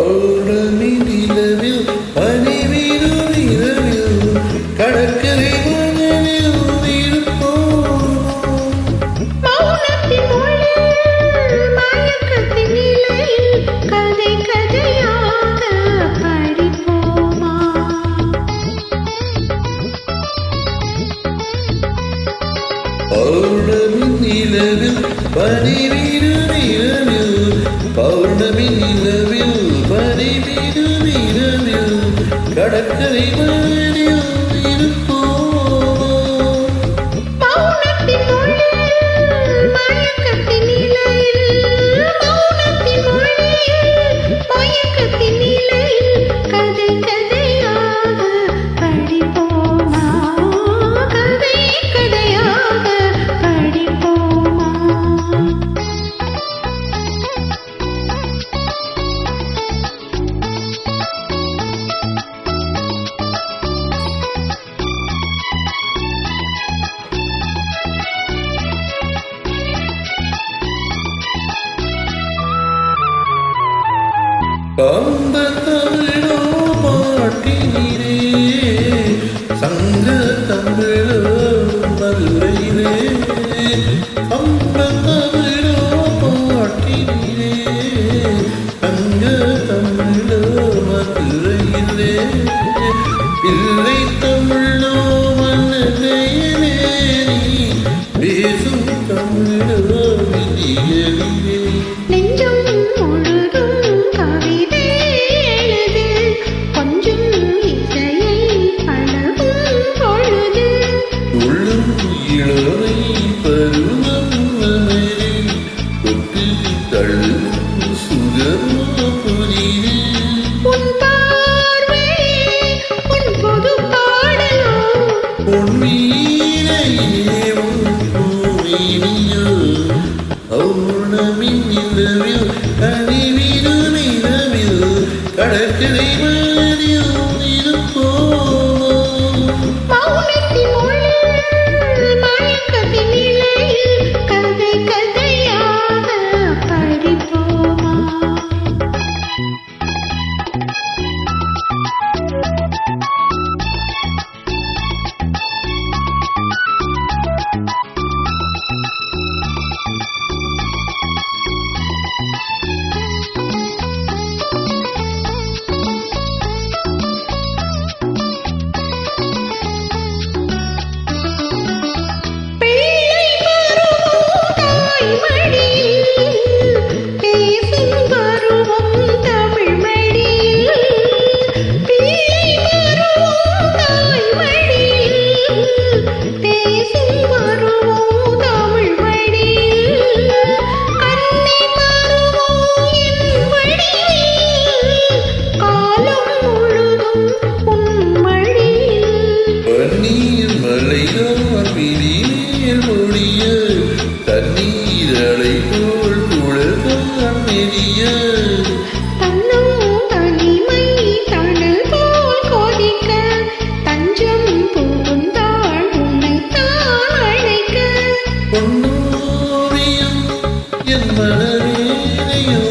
பௌர்ணமி நிலவில் பனிவீரும் இரவில் கடற்கரை மணலில் இருப்போம். மௌனத்தின் மொழியில் மயக்கத்தின் நிலையில் கதை கதையாக படிப்போமா? பௌர்ணமி நிலவில் பனிவீரும் இரவில் பௌர்ணமி நிலவில் பனிவீரும் இரவில் கடற்கரை மணலில் இருப்போம். மௌனத்தின் மொழியில் மயக்கத்தின் நிலையில் மௌனத்தின் மொழியில் மயக்கத்தின் நிலையில் கதை கதையாக படிப்போமா? கதை கதையாக படிப்போமா? அந்த தமிழோ பாட்டினிலே சங்க தமிழோ மதுரையிலே அந்த தமிழோ பாட்டினிலே சங்க தமிழோ மதுரையிலே பிள்ளை தமிழோ மன்னகையிலே நீ பேசும் தமிழோ விதிகளிலே நெஞ்சம் முழுதும் கவிதை எழுது கொஞ்சம் இசையை பழகும் பொழுது உள்ளும் இளமை பருவம் மலரே தொட்டு தள்ளும் சுகமோ புரிது. உன் பார்வை உன் பொது பாடலோ உன் வீணையே உன் பூவினியோ பௌர்ணமி நிலவில் கனிவிரும் நிலவில் கடற்கரை மணலில் இருப்போம். மௌனத்தின் மொழியில் மயக்கத்தின் நிலையில் கதை கதையாக படிப்போமா? பிள்ளை பருவம் தாய் மடியில் பேசும் பருவம் தமிழ் மடியில் பிள்ளை பருவம் தாய் மடியில் பேசும் பருவம் தமிழ் மடியில் கண்ணை பருவம் என் வடிவில் காலம் முழுதும் உன் மடியில் பன்னீர் மலையார் விழிநீர் மொழிய தண்ணீர் அலை போல் குழல்தான் நெறிய தன்னும் தனிமை தணல் போல் கொதிக்க தஞ்சம் புகுந்தாள் உன்னைத்தான் அழைக்க பொன்னோவியம் என் மனவேனையோ